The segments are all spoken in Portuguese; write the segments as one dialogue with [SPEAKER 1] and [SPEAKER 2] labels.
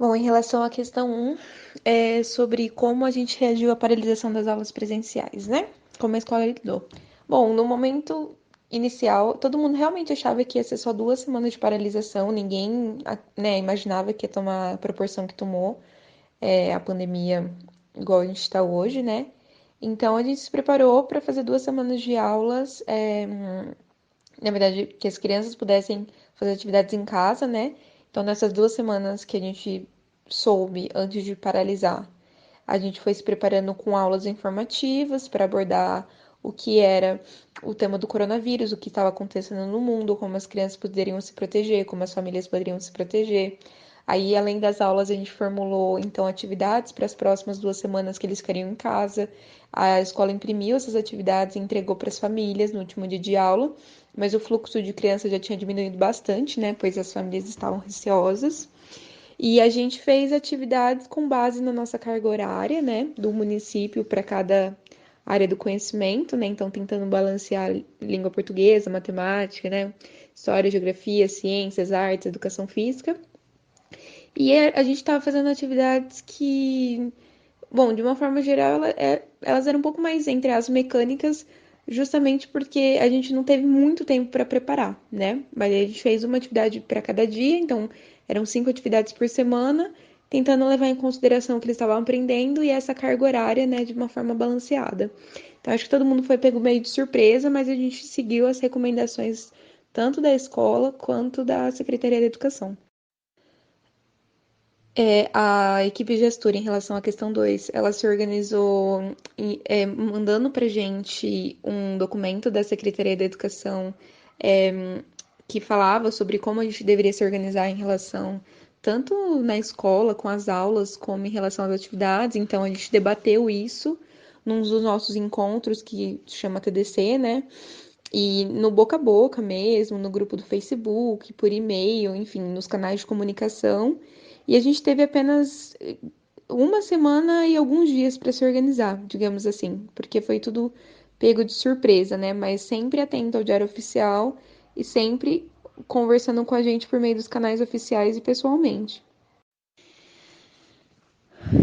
[SPEAKER 1] Bom, em relação à questão 1, é sobre como a gente reagiu à paralisação das aulas presenciais, né? Como a escola lidou. Bom, no momento inicial, todo mundo realmente achava que ia ser só 2 semanas de paralisação, ninguém, né, imaginava que ia tomar a proporção que tomou, a pandemia igual a gente está hoje, né? Então a gente se preparou para fazer 2 semanas de aulas, na verdade, que as crianças pudessem fazer atividades em casa, né? Então, nessas 2 semanas que a gente soube antes de paralisar, a gente foi se preparando com aulas informativas para abordar o que era o tema do coronavírus, o que estava acontecendo no mundo, como as crianças poderiam se proteger, como as famílias poderiam se proteger. Aí, além das aulas, a gente formulou então atividades para as próximas 2 semanas que eles ficariam em casa. A escola imprimiu essas atividades e entregou para as famílias no último dia de aula, mas o fluxo de crianças já tinha diminuído bastante, né? Pois as famílias estavam receosas. E a gente fez atividades com base na nossa carga horária, né, do município para cada área do conhecimento, né? Então, tentando balancear língua portuguesa, matemática, né? História, geografia, ciências, artes, educação física. E a gente estava fazendo atividades que, bom, de uma forma geral, elas eram um pouco mais, entre as mecânicas, justamente porque a gente não teve muito tempo para preparar, né? Mas a gente fez uma atividade para cada dia, então eram 5 atividades por semana, tentando levar em consideração o que eles estavam aprendendo e essa carga horária, né, de uma forma balanceada. Então acho que todo mundo foi pego meio de surpresa, mas a gente seguiu as recomendações tanto da escola quanto da Secretaria da Educação. A equipe gestora, em relação à questão 2, ela se organizou mandando para gente um documento da Secretaria da Educação, que falava sobre como a gente deveria se organizar em relação tanto na escola, com as aulas, como em relação às atividades. Então, a gente debateu isso num dos nossos encontros, que chama TDC, né? E no boca a boca mesmo, no grupo do Facebook, por e-mail, enfim, nos canais de comunicação. E a gente teve apenas 1 semana e alguns dias para se organizar, digamos assim, porque foi tudo pego de surpresa, né? Mas sempre atento ao diário oficial e sempre conversando com a gente por meio dos canais oficiais e pessoalmente.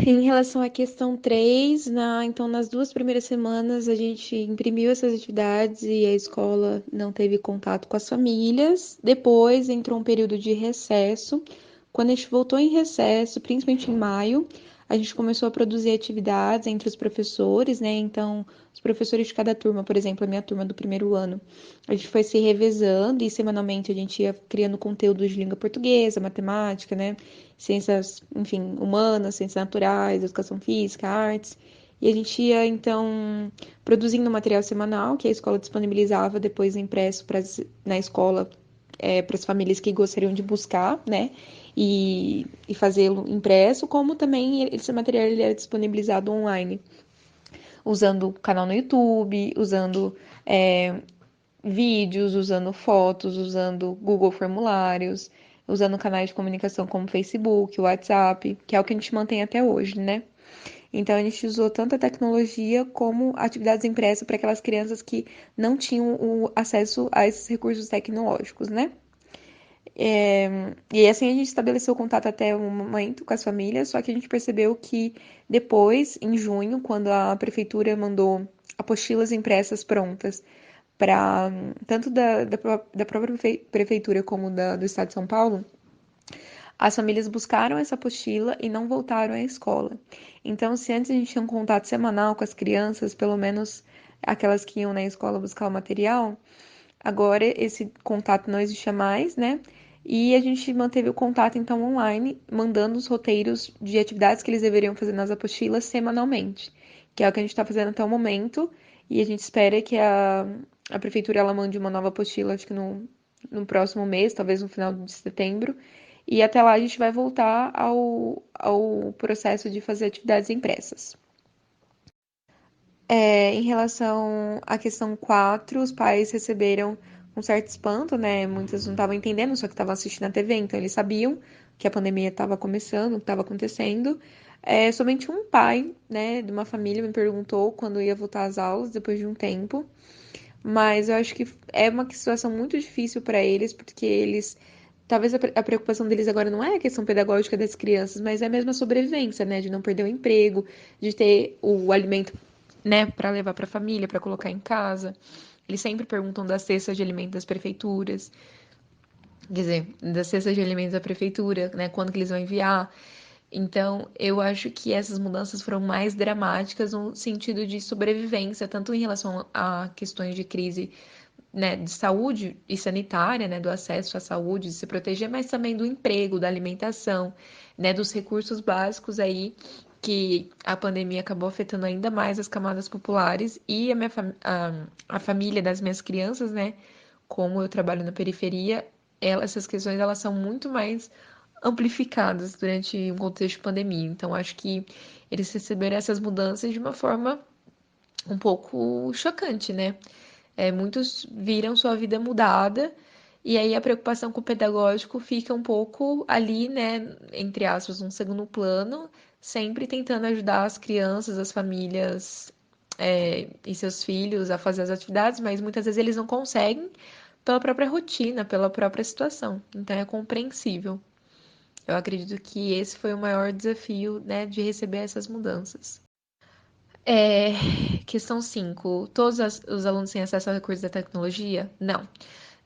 [SPEAKER 1] Em relação à questão 3, então nas 2 primeiras semanas a gente imprimiu essas atividades e a escola não teve contato com as famílias. Depois entrou um período de recesso. Quando a gente voltou em recesso, principalmente em maio, a gente começou a produzir atividades entre os professores, né? Então, os professores de cada turma, por exemplo, a minha turma do primeiro ano, a gente foi se revezando e semanalmente a gente ia criando conteúdo de língua portuguesa, matemática, né? Ciências, enfim, humanas, ciências naturais, educação física, artes. E a gente ia, então, produzindo material semanal que a escola disponibilizava depois impresso na escola para as famílias que gostariam de buscar, né? E fazê-lo impresso, como também esse material ele era disponibilizado online, usando o canal no YouTube, usando vídeos, usando fotos, usando Google Formulários, usando canais de comunicação como Facebook, WhatsApp, que é o que a gente mantém até hoje, né? Então a gente usou tanto a tecnologia como atividades impressas para aquelas crianças que não tinham o acesso a esses recursos tecnológicos, né? E assim a gente estabeleceu contato até o momento com as famílias, só que a gente percebeu que depois, em junho, quando a prefeitura mandou apostilas impressas prontas para tanto da própria prefeitura como do estado de São Paulo, as famílias buscaram essa apostila e não voltaram à escola. Então, se antes a gente tinha um contato semanal com as crianças, pelo menos aquelas que iam na escola buscar o material, agora esse contato não existia mais, né? E a gente manteve o contato então online, mandando os roteiros de atividades que eles deveriam fazer nas apostilas semanalmente, que é o que a gente está fazendo até o momento. E a gente espera que a prefeitura ela mande uma nova apostila, acho que no próximo mês, talvez no final de setembro. E até lá a gente vai voltar ao processo de fazer atividades impressas. Em relação à questão 4, os pais receberam um certo espanto, né? Muitas não estavam entendendo, só que estavam assistindo a TV, então eles sabiam que a pandemia estava começando, o que estava acontecendo. Somente um pai, né, de uma família me perguntou quando ia voltar às aulas depois de um tempo, mas eu acho que é uma situação muito difícil para eles, porque eles talvez a preocupação deles agora não é a questão pedagógica das crianças, mas é mesmo a sobrevivência, né? De não perder o emprego, de ter o alimento, né, para levar para a família, para colocar em casa. Eles sempre perguntam das cestas de alimentos das prefeituras, quer dizer, das cestas de alimentos da prefeitura, né? Quando que eles vão enviar. Então, eu acho que essas mudanças foram mais dramáticas no sentido de sobrevivência, tanto em relação a questões de crise, né, de saúde e sanitária, né, do acesso à saúde, de se proteger, mas também do emprego, da alimentação, né, dos recursos básicos aí que a pandemia acabou afetando ainda mais as camadas populares e a família das minhas crianças, né, como eu trabalho na periferia, essas questões elas são muito mais amplificadas durante um contexto de pandemia. Então, acho que eles receberam essas mudanças de uma forma um pouco chocante, né? Muitos viram sua vida mudada e aí a preocupação com o pedagógico fica um pouco ali, né, entre aspas, um segundo plano, sempre tentando ajudar as crianças, as famílias, e seus filhos a fazer as atividades, mas muitas vezes eles não conseguem pela própria rotina, pela própria situação. Então é compreensível. Eu acredito que esse foi o maior desafio, né, de receber essas mudanças. É, questão 5. Todos os alunos têm acesso a recursos da tecnologia? Não.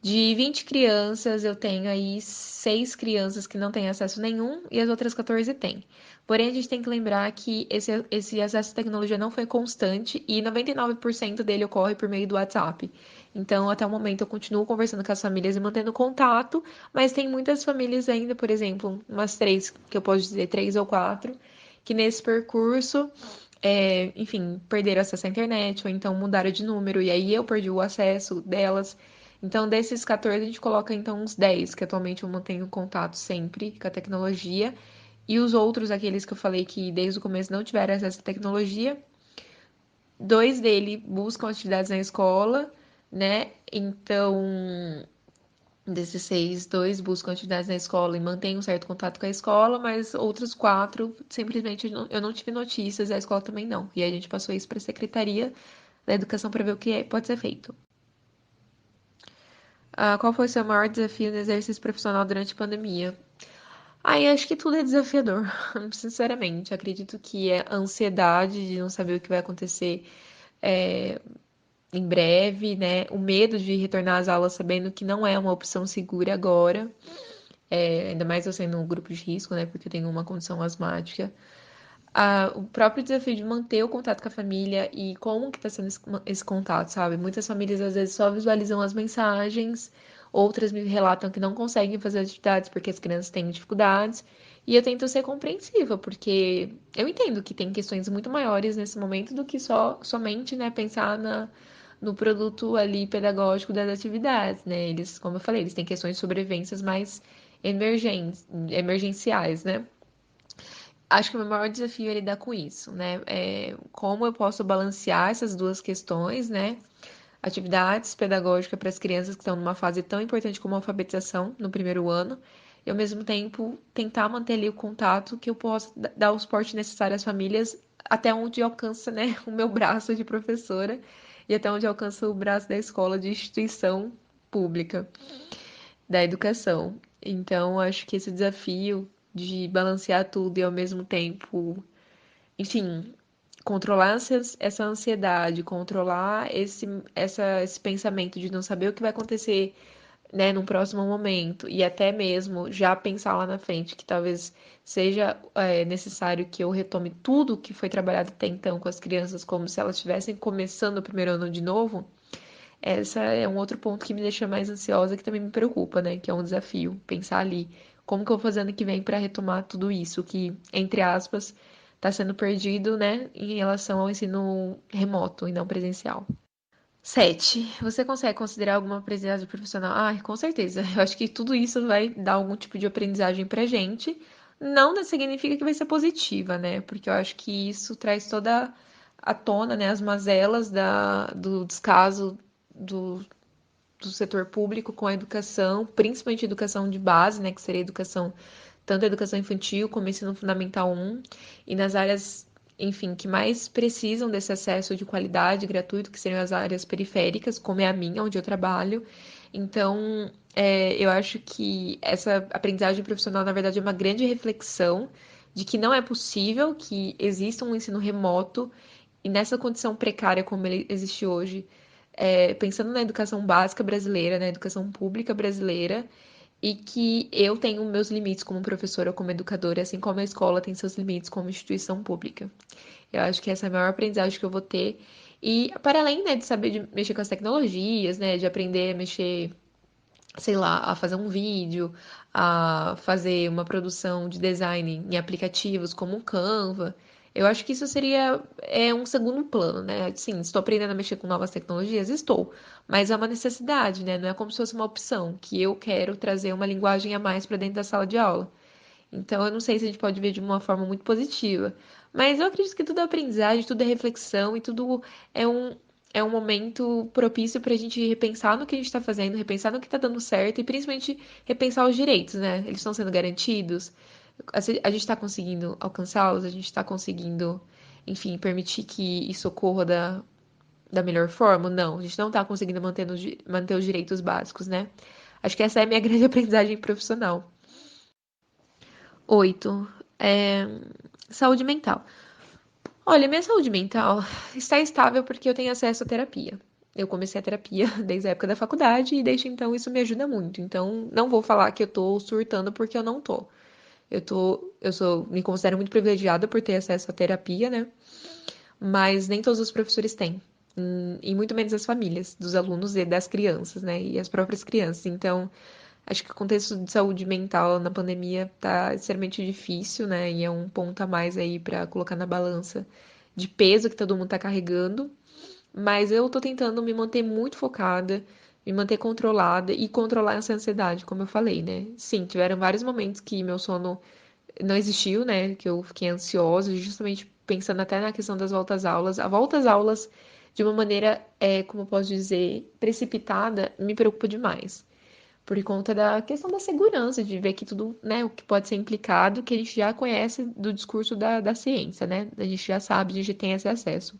[SPEAKER 1] De 20 crianças, eu tenho aí 6 crianças que não têm acesso nenhum e as outras 14 têm. Porém, a gente tem que lembrar que esse acesso à tecnologia não foi constante e 99% dele ocorre por meio do WhatsApp. Então, até o momento, eu continuo conversando com as famílias e mantendo contato, mas tem muitas famílias ainda, por exemplo, umas 3, que eu posso dizer, 3 ou 4, que nesse percurso enfim, perderam acesso à internet, ou então mudaram de número, e aí eu perdi o acesso delas. Então, desses 14, a gente coloca então uns 10, que atualmente eu mantenho contato sempre com a tecnologia. E os outros, aqueles que eu falei que desde o começo não tiveram acesso à tecnologia, dois dele buscam atividades na escola, né? Então, desses 6, 2 buscam atividades na escola e mantêm um certo contato com a escola, mas outros 4 simplesmente eu não tive notícias, a escola também não. E aí a gente passou isso para a Secretaria da Educação para ver o que pode ser feito. Qual foi o seu maior desafio no exercício profissional durante a pandemia? Eu acho que tudo é desafiador, sinceramente. Acredito que é a ansiedade de não saber o que vai acontecer em breve, né? O medo de retornar às aulas sabendo que não é uma opção segura agora. Ainda mais eu sendo um grupo de risco, né? Porque eu tenho uma condição asmática. O próprio desafio de manter o contato com a família e como que tá sendo esse contato, sabe? Muitas famílias às vezes só visualizam as mensagens, outras me relatam que não conseguem fazer atividades porque as crianças têm dificuldades. E eu tento ser compreensiva, porque eu entendo que tem questões muito maiores nesse momento do que somente, né, pensar no produto ali pedagógico das atividades, né? Eles, como eu falei, eles têm questões de sobrevivências mais emergenciais, né? Acho que o meu maior desafio é lidar com isso, né? Como eu posso balancear essas duas questões, né? Atividades pedagógicas para as crianças que estão numa fase tão importante como a alfabetização no primeiro ano, e ao mesmo tempo tentar manter ali o contato que eu possa dar o suporte necessário às famílias até onde alcança, né, o meu braço de professora e até onde alcança o braço da escola de instituição pública da educação. Então, acho que esse desafio de balancear tudo e ao mesmo tempo, enfim, controlar essa ansiedade, controlar esse pensamento de não saber o que vai acontecer, né, num próximo momento, e até mesmo já pensar lá na frente que talvez seja necessário que eu retome tudo que foi trabalhado até então com as crianças, como se elas estivessem começando o primeiro ano de novo. Essa é um outro ponto que me deixa mais ansiosa, que também me preocupa, né? Que é um desafio, pensar ali como que eu vou fazer ano que vem para retomar tudo isso que, entre aspas, está sendo perdido, né, em relação ao ensino remoto e não presencial. 7. Você consegue considerar alguma aprendizagem profissional? Com certeza. Eu acho que tudo isso vai dar algum tipo de aprendizagem pra gente. Não significa que vai ser positiva, né? Porque eu acho que isso traz toda à tona, né, as mazelas do descaso do, do setor público com a educação, principalmente a educação de base, né, que seria a educação, tanto a educação infantil como ensino fundamental 1, e nas áreas, enfim, que mais precisam desse acesso de qualidade gratuito, que seriam as áreas periféricas, como é a minha, onde eu trabalho. Então, Eu acho que essa aprendizagem profissional, na verdade, é uma grande reflexão de que não é possível que exista um ensino remoto e nessa condição precária como ele existe hoje, pensando na educação básica brasileira, na educação pública brasileira, e que eu tenho meus limites como professora, como educadora, assim como a escola tem seus limites como instituição pública. Eu acho que essa é a maior aprendizagem que eu vou ter. E para além, né, de saber de mexer com as tecnologias, né, de aprender a mexer, sei lá, a fazer um vídeo, a fazer uma produção de design em aplicativos como o Canva. Eu acho que isso seria um segundo plano, né? Sim, estou aprendendo a mexer com novas tecnologias? Estou, mas é uma necessidade, né? Não é como se fosse uma opção, que eu quero trazer uma linguagem a mais para dentro da sala de aula. Então, eu não sei se a gente pode ver de uma forma muito positiva. Mas eu acredito que tudo é aprendizagem, tudo é reflexão e tudo é um, é um momento propício para a gente repensar no que a gente está fazendo, repensar no que está dando certo e principalmente repensar os direitos, né? Eles estão sendo garantidos? A gente está conseguindo alcançá-los? A gente está conseguindo, enfim, permitir que isso ocorra da melhor forma? Não, a gente não está conseguindo manter os direitos básicos, né? Acho que essa é a minha grande aprendizagem profissional. 8. É, saúde mental. Olha, minha saúde mental está estável porque eu tenho acesso à terapia. Eu comecei a terapia desde a época da faculdade e desde então isso me ajuda muito. Então, não vou falar que eu tô surtando porque eu não tô. Me considero muito privilegiada por ter acesso à terapia, né? Mas nem todos os professores têm. E muito menos as famílias dos alunos e das crianças, né? E as próprias crianças. Então, acho que o contexto de saúde mental na pandemia tá extremamente difícil, né? E é um ponto a mais aí para colocar na balança de peso que todo mundo tá carregando. Mas eu tô tentando me manter muito focada, me manter controlada e controlar essa ansiedade, como eu falei, né? Sim, tiveram vários momentos que meu sono não existiu, né? Que eu fiquei ansiosa, justamente pensando até na questão das voltas às aulas. A volta às aulas, de uma maneira, como eu posso dizer, precipitada, me preocupa demais por conta da questão da segurança, de ver que tudo, né, o que pode ser implicado, que a gente já conhece do discurso da ciência, né? A gente já sabe, a gente tem esse acesso.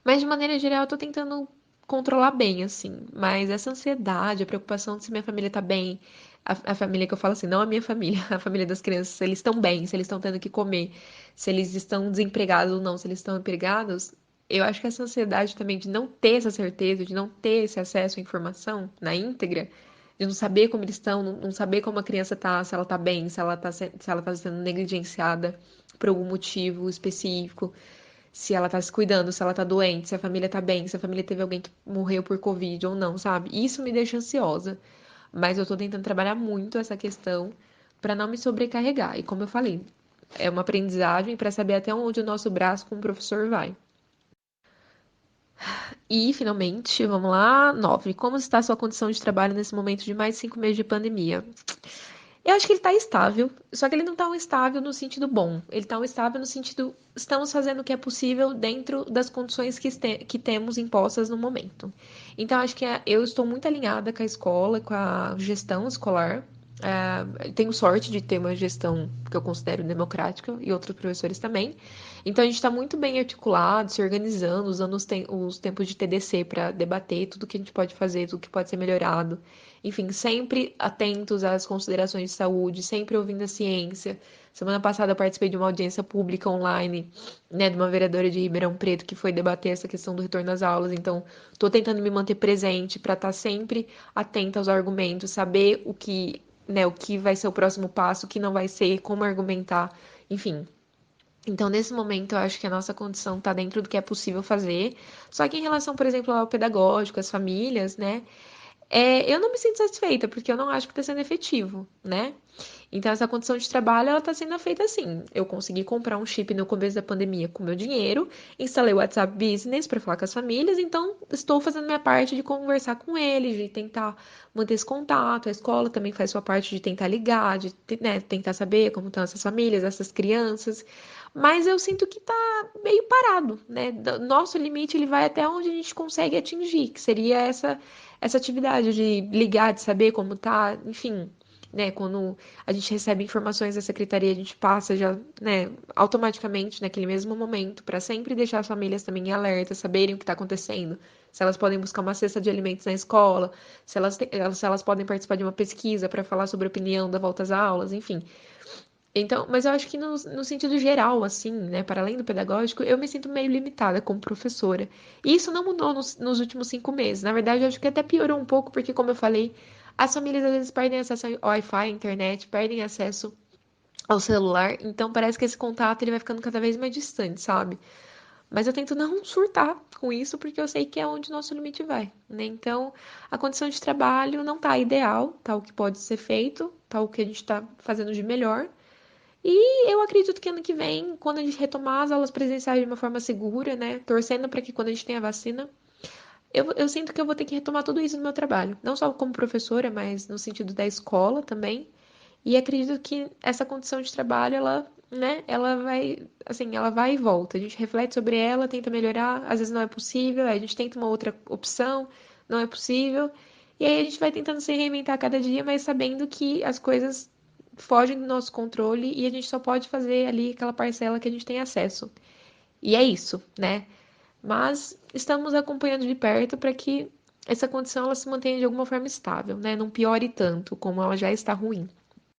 [SPEAKER 1] Mas de maneira geral, eu tô tentando controlar bem, assim. Mas essa ansiedade, a preocupação de se minha família tá bem, a família que eu falo assim, não a minha família, a família das crianças, se eles estão bem, se eles estão tendo o que comer, se eles estão desempregados ou não, se eles estão empregados, eu acho que essa ansiedade também de não ter essa certeza, de não ter esse acesso à informação na íntegra, de não saber como eles estão, não saber como a criança tá, se ela tá bem, se ela tá sendo negligenciada por algum motivo específico, se ela tá se cuidando, se ela tá doente, se a família tá bem, se a família teve alguém que morreu por Covid ou não, sabe? Isso me deixa ansiosa. Mas eu tô tentando trabalhar muito essa questão para não me sobrecarregar. E como eu falei, é uma aprendizagem para saber até onde o nosso braço com o professor vai. E, finalmente, vamos lá, 9. Como está a sua condição de trabalho nesse momento de mais de 5 meses de pandemia? Eu acho que ele tá estável, só que ele não tá um estável no sentido bom. Ele tá um estável no sentido, estamos fazendo o que é possível dentro das condições que temos impostas no momento. Então, acho que eu estou muito alinhada com a escola, com a gestão escolar. Tenho sorte de ter uma gestão que eu considero democrática e outros professores também. Então, a gente está muito bem articulado, se organizando, usando os tempos de TDC para debater tudo que a gente pode fazer, tudo que pode ser melhorado. Enfim, sempre atentos às considerações de saúde, sempre ouvindo a ciência. Semana passada eu participei de uma audiência pública online, né, de uma vereadora de Ribeirão Preto que foi debater essa questão do retorno às aulas. Então, estou tentando me manter presente para estar sempre atenta aos argumentos, saber o que vai ser o próximo passo, o que não vai ser, como argumentar, enfim. Então, nesse momento, eu acho que a nossa condição está dentro do que é possível fazer. Só que em relação, por exemplo, ao pedagógico, às famílias, né? Eu não me sinto satisfeita, porque eu não acho que está sendo efetivo, né? Então, essa condição de trabalho, ela está sendo feita assim. Eu consegui comprar um chip no começo da pandemia com meu dinheiro, instalei o WhatsApp Business para falar com as famílias, então estou fazendo minha parte de conversar com eles, de tentar manter esse contato. A escola também faz sua parte de tentar ligar, de, né, tentar saber como estão essas famílias, essas crianças. Mas eu sinto que tá meio parado, né? Nosso limite ele vai até onde a gente consegue atingir, que seria essa atividade de ligar, de saber como tá, enfim. né? Quando a gente recebe informações da secretaria, a gente passa já, né, automaticamente naquele mesmo momento, para sempre deixar as famílias também em alerta, saberem o que está acontecendo. Se elas podem buscar uma cesta de alimentos na escola, se elas podem participar de uma pesquisa para falar sobre a opinião da volta às aulas, enfim. Então, mas eu acho que no sentido geral, assim, né, para além do pedagógico, eu me sinto meio limitada como professora. E isso não mudou nos últimos 5 meses. Na verdade, eu acho que até piorou um pouco, porque, como eu falei, as famílias às vezes perdem acesso ao Wi-Fi, à internet, perdem acesso ao celular. Então, parece que esse contato ele vai ficando cada vez mais distante, sabe? Mas eu tento não surtar com isso, porque eu sei que é onde o nosso limite vai, né? Então, a condição de trabalho não tá ideal, tá o que pode ser feito, tá o que a gente tá fazendo de melhor. E eu acredito que ano que vem, quando a gente retomar as aulas presenciais de uma forma segura, né? Torcendo para que quando a gente tenha vacina, eu sinto que eu vou ter que retomar tudo isso no meu trabalho. Não só como professora, mas no sentido da escola também. E acredito que essa condição de trabalho, ela, né, ela vai, assim, ela vai e volta. A gente reflete sobre ela, tenta melhorar, às vezes não é possível, aí a gente tenta uma outra opção, não é possível. E aí a gente vai tentando se reinventar a cada dia, mas sabendo que as coisas fogem do nosso controle e a gente só pode fazer ali aquela parcela que a gente tem acesso. E é isso, né? Mas estamos acompanhando de perto para que essa condição ela se mantenha de alguma forma estável, né? Não piore tanto como ela já está ruim.